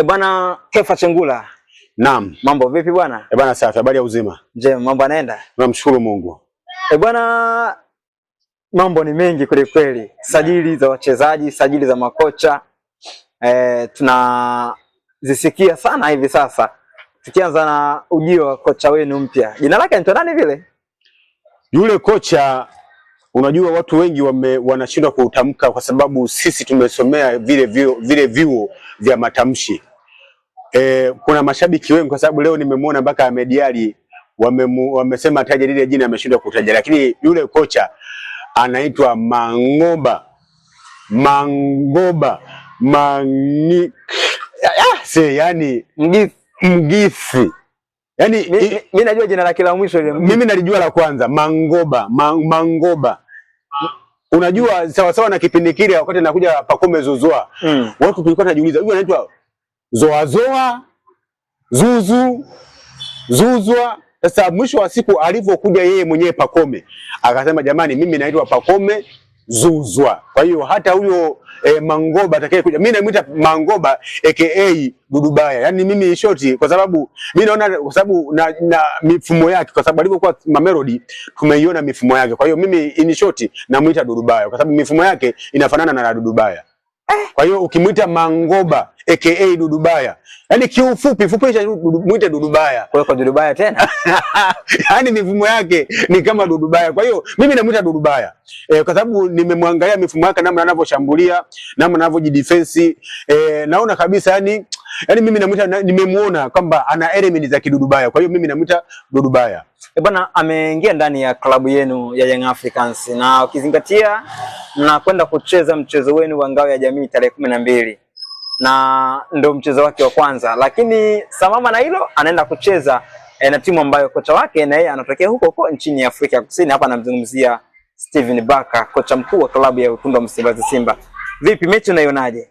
Bwana Kefa Chengula. Naam. Mambo vipi bwana? Bwana safi, habari ya uzima? Je, mambo yanaenda? Tunamshukuru Mungu. Bwana, mambo ni mengi kweli kweli. Sajili za wachezaji, sajili za makocha. Tunazisikia sana hivi sasa. Tukianza na ujio wa kocha wenu mpya. Jina lake ni nani vile? Yule kocha, unajua watu wengi wanashindwa kutamka kwa sababu sisi tumesomea vile vyuo vya matamshi. Kuna mashabiki wengi kwa sababu leo nimemwona mpaka Ahmed Ally wamesema taja lile jina ameshindwa kutaja, lakini yule kocha anaitwa Mangoba yani Mgithi. Yani mimi najua jina lake la mwisho ile. Mimi nalijua la kwanza Mangoba. Unajua sawa na kipindi kile wakati nakuja Pacome Zouzoua. Watu tulikuwa tunajiuliza huyu anaitwa Zoazoa, Zuzwa. Sasa mwisho wa siku alivyokuja yeye mwenyewe Pacome akasema jamani, mimi naitwa Pacome Zuzwa. Kwa hiyo hata huyo Mangoba atakayekuja mimi namuita Mangoba aka Dudubaya. Yaani mimi shoti kwa sababu mimi naona kwa sababu na mifumo yake, kwa sababu alivyokuwa Mamelodi tumeiona mifumo yake. Kwa hiyo mimi in shoti namuita Dudubaya kwa sababu mifumo yake inafanana na Dudubaya. Kwa hiyo ukimuita Mangoba aka Dudubaya, yani kiufupi fupisha muite Dudubaya. Kwa hiyo kwa Dudubaya tena. Yani mifumo yake ni kama Dudubaya. Kwa hiyo mimi namuita Dudubaya. Kwa sababu nimemwangalia mifumo yake, namna anavyoshambulia, namna anavyojidefense, naona kabisa yani mimi namuita, nimemuona kwamba ana element za kidudubaya. Kwa hiyo mimi namuita Dudubaya. Bwana, ameingia ndani ya klabu yenu ya Young Africans na ukizingatia mnakwenda kucheza mchezo wenu wa ngao ya jamii tarehe 12 na ndio mchezo wake wa kwanza, lakini sambamba na hilo anaenda kucheza na timu ambayo kocha wake na yeye anatokea huko nchini Afrika Kusini. Hapa namzungumzia Steven Baka, kocha mkuu wa klabu ya Wekundu wa Msimbazi Simba. Vipi mechi unaionaje?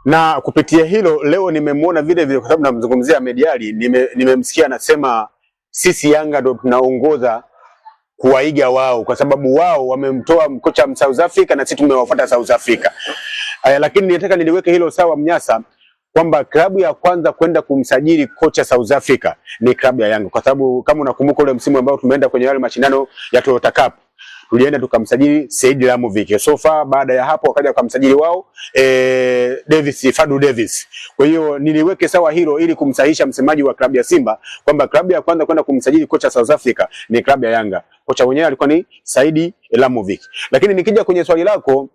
Na kupitia hilo leo nimemwona vile kwa sababu namzungumzia Ahmed Ally, nimemsikia anasema sisi Yanga ndo tunaongoza kuwaiga wao kwa sababu wao wamemtoa kocha South Africa na sisi tumewafuata South Africa. Lakini nataka niliweke hilo sawa Mnyasa kwamba klabu ya kwanza kwenda kumsajili kocha South Africa ni klabu ya Yanga, kwa sababu kama unakumbuka ule msimu ambao tumeenda kwenye yale mashindano ya Toyota Cup tulienda tukamsajili Said Lamovic. Sofa baada ya hapo wakaja kumsajili wao Fadu Davis. Kwa hiyo niliweke sawa hilo ili kumsahihisha msemaji wa klabu ya Simba kwamba klabu ya kwanza kwenda kumsajili kocha South Africa ni klabu ya Yanga. Kocha mwenyewe alikuwa ni Said Lamovic. Lakini nikija kwenye swali lako,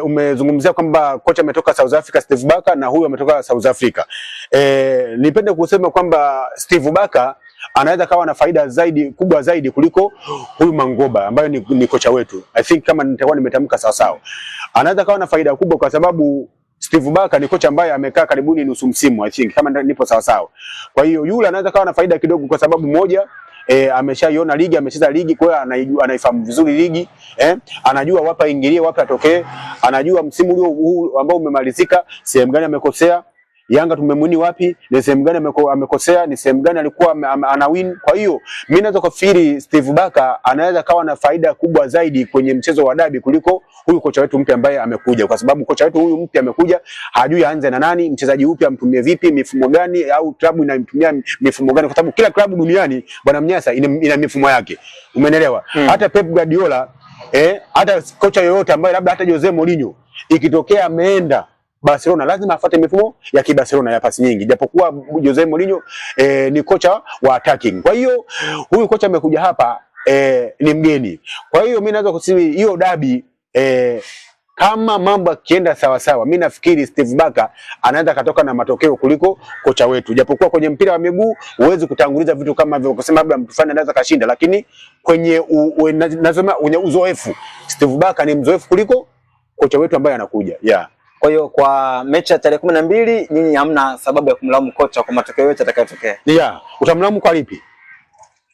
umezungumzia kwamba kocha ametoka South Africa Steve Baka na huyu ametoka South Africa. Nipende kusema kwamba Steve Baka anaweza kawa na faida kubwa zaidi kuliko huyu Mangoba ambaye ni kocha wetu. I think kama nitakuwa nimetamka sawa sawa. Anaweza kawa na faida kubwa kwa sababu Steve Baka ni kocha ambaye amekaa karibuni nusu msimu, I think kama nipo sawa sawa. Kwa hiyo yule anaweza kawa na faida kidogo kwa sababu moja, ameshaiona ligi, amecheza ligi, kwa hiyo anaifahamu vizuri ligi, anajua wapi aingilie, wapi atokee, anajua msimu huu ambao umemalizika sehemu gani amekosea, Yanga tumemwini wapi, ni sehemu gani amekosea, ni sehemu gani alikuwa ana win. Kwa hiyo mimi naweza kufikiri Steve Baka anaweza kawa na faida kubwa zaidi kwenye mchezo wa dabi kuliko huyu kocha wetu mpya ambaye amekuja, kwa sababu kocha wetu huyu mpya amekuja hajui aanze na nani, mchezaji upi amtumie vipi, mifumo gani, au klabu inamtumia mifumo gani, kwa sababu kila klabu duniani bwana Mnyasa ina mifumo yake, umeelewa? Hata Pep Guardiola hata kocha yoyote ambaye labda hata Jose Mourinho ikitokea ameenda Barcelona lazima afuate mifumo ya kibarcelona ya pasi nyingi, japokuwa Jose Mourinho ni kocha wa attacking. Kwa hiyo huyu kocha amekuja hapa ni mgeni. Kwa hiyo mimi naweza kusema hiyo dabi kama mambo yakienda sawa sawa, mimi nafikiri Steve Baka anaweza katoka na matokeo kuliko kocha wetu. Japokuwa kwenye mpira wa miguu huwezi kutanguliza vitu kama hivyo kusema labda mtu fulani anaweza kashinda, lakini kwenye nasema kwenye uzoefu Steve Baka ni mzoefu kuliko kocha wetu ambaye anakuja. Yeah. Kwa hiyo kwa mechi ya tarehe 12 nyinyi hamna sababu ya kumlaumu kocha kwa matokeo yote atakayotokea. Yeah, utamlaumu kwa lipi?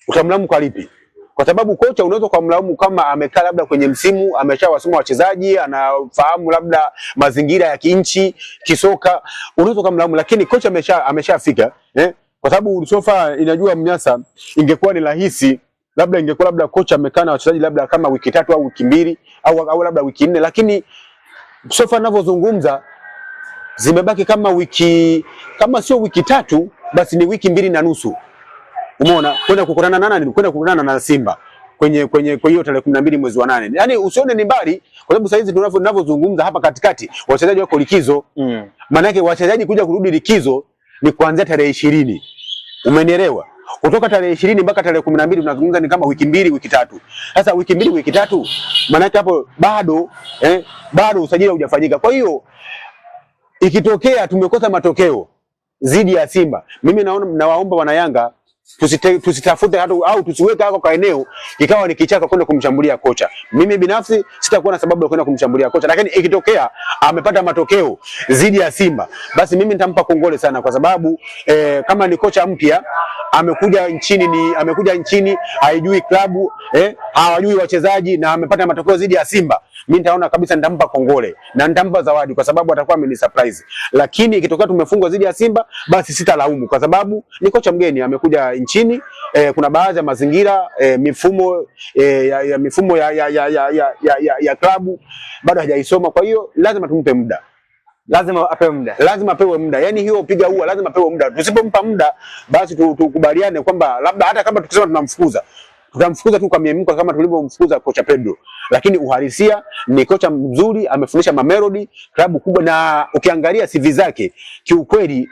Utamlaumu kwa lipi? Kwa sababu kocha unaweza kumlaumu kama amekaa labda kwenye msimu, ameshawasoma wachezaji, anafahamu labda mazingira ya kinchi, kisoka, unaweza kumlaumu, lakini kocha ameshafika, kwa sababu sofa inajua Mnyasa ingekuwa ni rahisi labda ingekuwa labda kocha amekaa na wachezaji labda kama wiki 3 au wiki 2 au labda wiki 4, lakini sofa ninavyozungumza zimebaki kama sio wiki 3 basi ni wiki 2.5. Umeona, kwenda kukutana na Simba kwenye hiyo tarehe 12 mwezi wa 8. Yaani usione ni mbali, kwa sababu sasa hizi tunavyozungumza hapa katikati wachezaji wako likizo. Maana yake wachezaji kuja kurudi likizo ni kuanzia tarehe 20. Umenielewa? Kutoka tarehe 20 mpaka tarehe 12 tunazungumza ni kama wiki 2 wiki 3. Sasa wiki 2 wiki 3 maana yake hapo bado usajili hujafanyika. Kwa hiyo ikitokea tumekosa matokeo zidi ya Simba, mimi nawaomba wana Yanga tusitafute au tusiweke hako kwa eneo ikawa ni kichaka kwenda kumshambulia kocha. Mimi binafsi sitakuwa na sababu ya kwenda kumshambulia kocha, lakini ikitokea amepata matokeo zidi ya Simba, basi mimi nitampa kongole sana, kwa sababu kama ni kocha mpya amekuja nchini haijui klabu, hawajui wachezaji na amepata matokeo zidi ya Simba, mimi nitaona kabisa nitampa kongole na nitampa zawadi, kwa sababu atakuwa ameni surprise. Lakini ikitokea tumefungwa zidi ya Simba, basi sitalaumu, kwa sababu ni kocha mgeni amekuja nchini. Kuna baadhi ya mazingira mifumo ya klabu bado hajaisoma, kwa hiyo lazima tumpe muda. Lazima apewe muda. Yaani hiyo piga huwa lazima apewe muda. Tusipompa muda basi tukubaliane kwamba labda hata kama tukisema tutamfukuza tu kwa miemko kama tulivyomfukuza kocha Pedro. Lakini uhalisia ni kocha mzuri, amefundisha Mamelodi, klabu kubwa, na ukiangalia CV zake kiukweli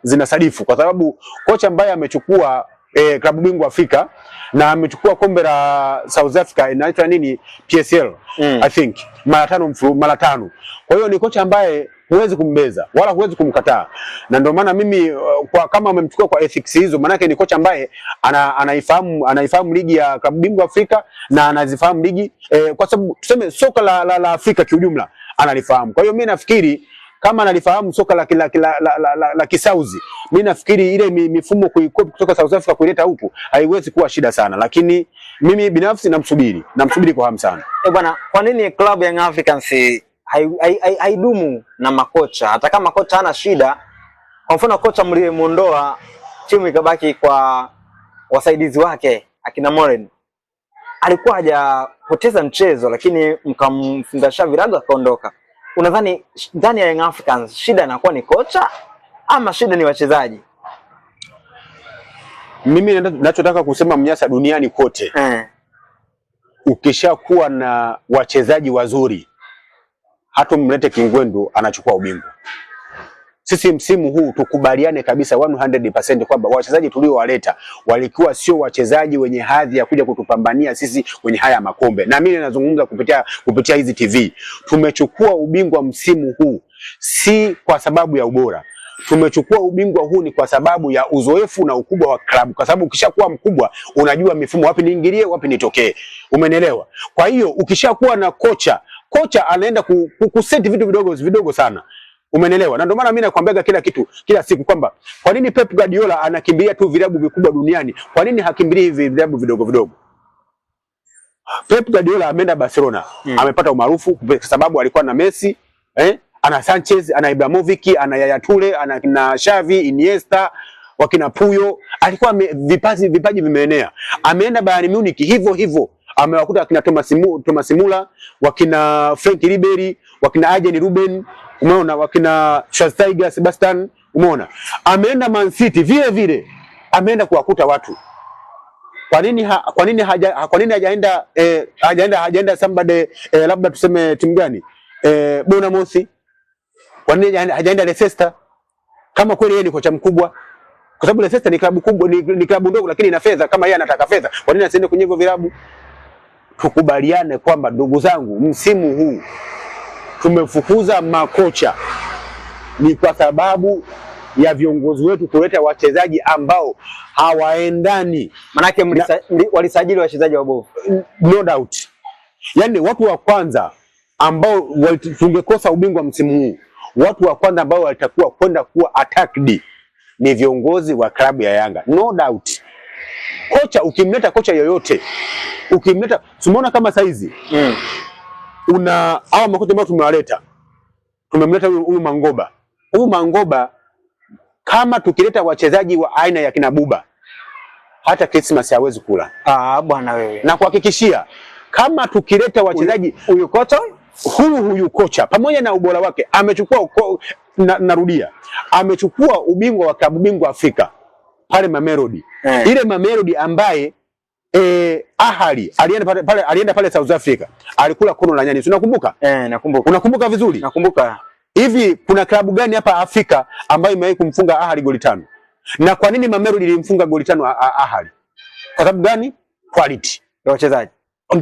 zinasadifu, kwa sababu kocha ambaye amechukua klabu bingwa Afrika na amechukua kombe la South Africa inaitwa nini, PSL I think mara 5. Kwa hiyo ni kocha ambaye huwezi kumbeza wala huwezi kumkataa, na ndio maana mimi kwa kama amemchukua kwa ethics hizo, maana yake ni kocha ambaye anaifahamu ligi ya klabu bingwa Afrika na anazifahamu ligi kwa sababu tuseme soka la Afrika kiujumla analifahamu. Kwa hiyo mimi nafikiri kama analifahamu soka la Kisauzi, mimi nafikiri ile mifumo kuikopi kutoka South Africa kuileta huku haiwezi kuwa shida sana, lakini mimi binafsi namsubiri kwa hamu sana. Bwana, kwa nini klabu ya Young Africans haidumu na makocha hata kama kocha hana shida? Kwa mfano kocha mliyemuondoa, timu ikabaki kwa wasaidizi wake akina Moren, alikuwa hajapoteza mchezo lakini mkamfungasha virago akaondoka. Unadhani ndani ya Young Africans shida inakuwa ni kocha ama shida ni wachezaji? Mimi ninachotaka kusema Mnyasa, duniani kote ukishakuwa na wachezaji wazuri, hata mlete Kingwendu anachukua ubingwa. Sisi msimu huu tukubaliane kabisa 100% kwamba wachezaji tuliowaleta walikuwa sio wachezaji wenye hadhi ya kuja kutupambania sisi kwenye haya makombe. Na mimi nazungumza kupitia hizi TV. Tumechukua ubingwa msimu huu si kwa sababu ya ubora. Tumechukua ubingwa huu ni kwa sababu ya uzoefu na ukubwa wa klabu, kwa sababu ukishakuwa mkubwa unajua mifumo wapi niingilie wapi nitokee. Umenielewa? Kwa hiyo ukishakuwa na kocha anaenda kuseti vitu vidogo sana. Umenielewa? Na ndio maana mimi nakwambia kila siku kwamba kwa nini Pep Guardiola anakimbilia tu vilabu vikubwa duniani? Kwa nini hakimbilii hivi vilabu vidogo? Pep Guardiola ameenda Barcelona, amepata umaarufu kwa sababu alikuwa na Messi, ana Sanchez, ana Ibrahimovic, ana Yaya Toure, ana Xavi, Iniesta, wakina Puyo, alikuwa vipaji vimeenea. Ameenda Bayern Munich hivyo. Amewakuta wakina Thomas Muller, wakina Frank Ribery, wakina Arjen Robben, umeona, wakina Schweinsteiger, Sebastian, umeona. Ameenda Man City vile ameenda kuwakuta watu. Kwa nini hajaenda somebody labda tuseme timu gani? Bournemouth. Kwa nini hajaenda Leicester? Kama kweli yeye ni kocha mkubwa. Kwa sababu Leicester ni klabu kubwa, ni klabu ndogo lakini ina fedha. Kama yeye anataka fedha, kwa nini asiende kwenye hivyo vilabu? Tukubaliane kwamba ndugu zangu, msimu huu tumefukuza makocha ni kwa sababu ya viongozi wetu kuleta wachezaji ambao hawaendani. Manake walisajili wachezaji wabovu. No doubt. Yaani watu wa kwanza ambao tungekosa ubingwa msimu huu, watu wa kwanza ambao watakuwa kwenda kuwa attacked ni viongozi wa klabu ya Yanga. No doubt. Kocha, ukimleta kocha yoyote, tumeona kama saizi hawa makocha ambao tumemleta huyu Mangoba. Huyu Mangoba, kama tukileta wachezaji wa aina ya kina Buba, hata Christmas hawezi kula. Bwana wewe. Na kuhakikishia kama tukileta wachezaji huyu kocha pamoja na ubora wake amechukua narudia, amechukua ubingwa wa klabu bingwa Afrika pale Mamelodi. Ile Mamelodi ambaye Ahali alienda pale South Africa, alikula kono la nyani. Unakumbuka? Nakumbuka. Unakumbuka vizuri? Nakumbuka. Hivi kuna klabu gani hapa Afrika ambayo imewahi kumfunga Ahali goli 5? Na kwa nini Mamelodi ilimfunga goli 5 Ahali? Kwa sababu gani? Quality ya wachezaji.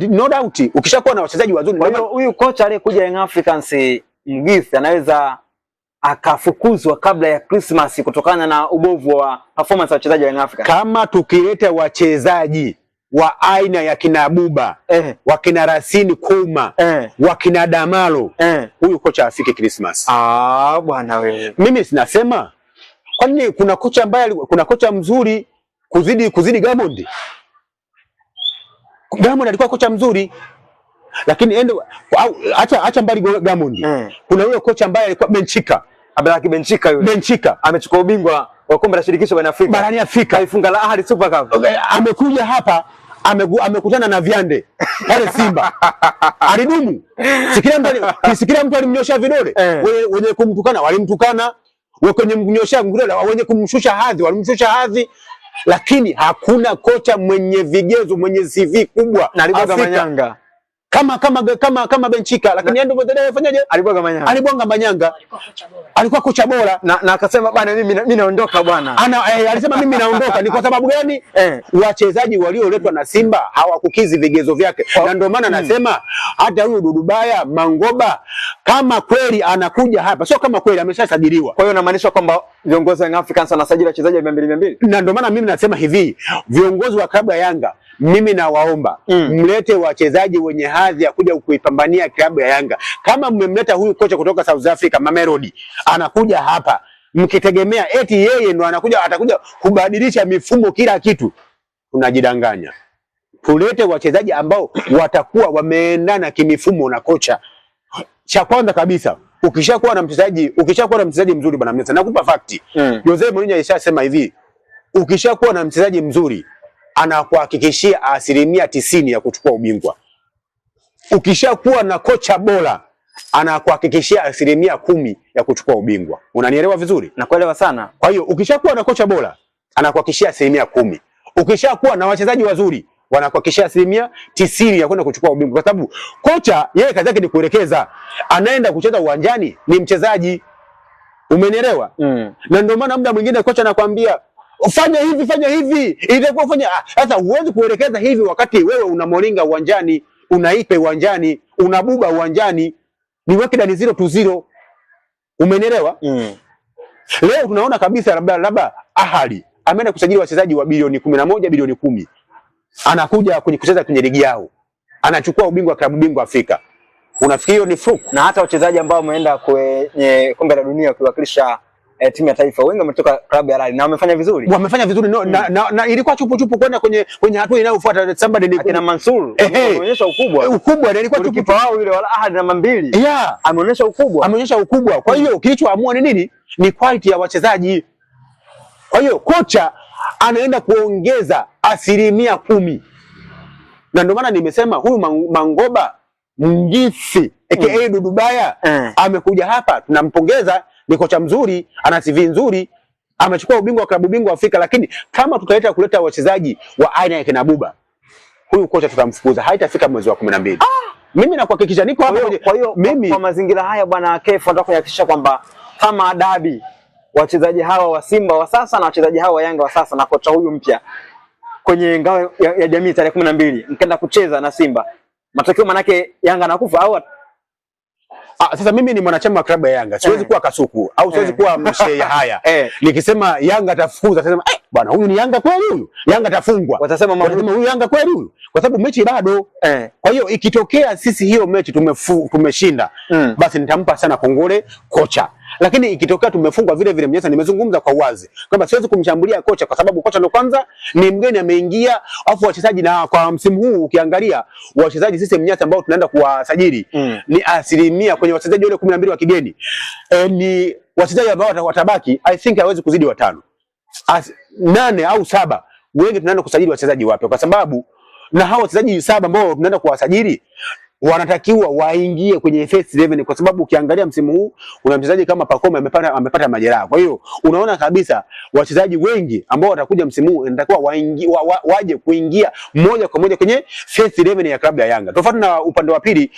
No doubt. Ukishakuwa na wachezaji wazuri, kwa hiyo huyu kocha aliyekuja Young Africans Mgithi anaweza akafukuzwa kabla ya Christmas kutokana na ubovu wa performance ya wachezaji wa Young Africans. Kama tukileta wachezaji wa aina ya kina Abuba, wakina Rasini Kuma, wakina Damalo, huyu kocha afike Christmas. Bwana wewe. Mimi sinasema kwani kuna kocha ambaye kuna kocha mzuri kuzidi Gamondi. Gamondi alikuwa kocha mzuri, lakini acha mbali Gamondi. Kuna yule kocha ambaye alikuwa Benchika. Abdalaki Benchika yule. Benchika amechukua ubingwa wa kombe la shirikisho barani Afrika. Alifunga la Ahli Super Cup. Amekuja hapa amekutana na Viande pale Simba. Alidumu. Sikila mtu alimnyosha vidole. Wenye kumtukana walimtukana, wenye kumnyosha vidole, wenye kumshusha hadhi walimshusha hadhi, lakini hakuna kocha mwenye vigezo, mwenye CV kubwa na alibwaga manyanga kama Benchika, lakini ndio baadaye afanyaje? Alibwaga manyanga. Alikuwa kocha bora na akasema bwana mimi naondoka bwana. Alisema mimi naondoka. Ni kwa sababu gani? Wachezaji walioletwa na Simba hawakukizi vigezo vyake. Na ndio maana nasema hata huyu Dudubaya Mangoba kama kweli anakuja hapa, sio kama kweli ameshasajiliwa. Kwa hiyo inamaanisha kwamba viongozi wa Young Africans wanasajili wachezaji wa 200. Na ndio maana mimi nasema hivi, viongozi wa klabu ya Yanga, mimi nawaomba mlete wachezaji wenye hadhi ya kuja kuipambania klabu ya Yanga. Kama mmemleta huyu kocha kutoka South Africa Mamelodi, anakuja hapa mkitegemea eti yeye ndo atakuja kubadilisha mifumo kila kitu, unajidanganya. Tulete wachezaji ambao watakuwa wameendana kimifumo na kocha. Cha kwanza kabisa, ukishakuwa na mchezaji mzuri bwana Mnesa, nakupa fakti. Jose Mourinho alishasema hivi, ukishakuwa na mchezaji mzuri anakuhakikishia 90% ya kuchukua ubingwa. Ukishakuwa na kocha bora anakuhakikishia 10% ya kuchukua ubingwa. Unanielewa vizuri? Nakuelewa sana. Kwa hiyo ukishakuwa na kocha bora anakuhakikishia 10%. Ukishakuwa na wachezaji wazuri wanakuhakikishia 90% ya kwenda kuchukua ubingwa, kwa sababu kocha yeye kazi yake ni kuelekeza. Anaenda kucheza uwanjani ni mchezaji. Umenielewa? Na ndio maana muda mwingine kocha anakuambia fanya hivi, itakuwa fanya. Sasa huwezi kuelekeza hivi wakati wewe una Moringa uwanjani, una Ipe uwanjani, una Buba uwanjani, ni weke ndani 0-0. Umenielewa? Leo tunaona kabisa labda Ahali ameenda kusajili wachezaji wa bilioni 11, bilioni 10. Anakuja kucheza kwenye ligi yao, anachukua ubingwa klabu bingwa Afrika. Unafikiri hiyo ni fluke? Na hata wachezaji ambao wameenda kwenye kombe la dunia kuwakilisha timu ya taifa wengi wametoka klabu ya Al Ahly na wamefanya vizuri. Na ilikuwa chupu kwenda kwenye hatua inayofuata. Somebody ni akina Mansour ameonyesha ukubwa na ilikuwa kipa wao yule wa Al Ahly namba 2. Ameonyesha ukubwa. Kwa hiyo kilichoamua ni nini? Ni quality ya wachezaji. Kwa hiyo kocha anaenda kuongeza 10%. Na ndio maana nimesema huyu Mangoba Mgithi aka Dudubaya amekuja hapa, tunampongeza. Ni kocha mzuri, ana CV nzuri, amechukua ubingwa wa klabu bingwa Afrika, lakini kama kuleta wachezaji wa aina ya kina Buba, huyu kocha tutamfukuza, haitafika mwezi wa 12. Mimi nakuhakikisha niko hapa. Kwa hiyo mimi kwa mazingira haya bwana KF nataka kuhakikisha kwamba kama adabi wachezaji hawa wa Simba wa sasa na wachezaji hawa wa Yanga wa sasa na kocha huyu mpya kwenye ngao ya jamii tarehe 12 mkaenda kucheza na Simba, matokeo manake Yanga anakufa au sasa mimi ni mwanachama wa klabu ya Yanga. Siwezi kuwa kasuku au siwezi kuwa mshe haya. Nikisema Yanga atafukuza, atasema bwana huyu ni Yanga kweli huyu? Yanga atafungwa. Watasema huyu Yanga kweli huyu? Kwa sababu mechi bado. Kwa hiyo ikitokea sisi hiyo mechi tumeshinda, basi nitampa sana kongole kocha. Lakini ikitokea tumefungwa vile vile, mjesa nimezungumza kwa uwazi kwamba siwezi kumshambulia kocha kwa sababu kocha ndo kwanza ni mgeni ameingia, afu wachezaji na kwa msimu huu ukiangalia wachezaji sisi mnyasa ambao tunaenda kuwasajili ni 10% kwenye wachezaji wale 12 wa kigeni. Ni wachezaji ambao watabaki I think hawezi kuzidi 5. 8 au 7 wengi tunaenda kusajili wachezaji wapya, kwa sababu na hao wachezaji 7 ambao tunaenda kuwasajili wanatakiwa waingie kwenye first 11 kwa sababu ukiangalia msimu huu una mchezaji kama Pacome amepata majeraha. Kwa hiyo unaona kabisa wachezaji wengi ambao watakuja msimu huu inatakiwa waje kuingia moja kwa moja kwenye first 11 ya klabu ya Yanga. Tofauti na upande wa pili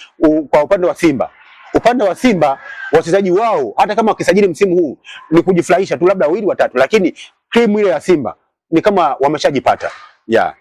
kwa upande wa Simba. Upande wa Simba wachezaji wao hata kama wakisajili msimu huu ni kujifurahisha tu labda wawili watatu, lakini timu ile ya Simba ni kama wameshajipata. Yeah.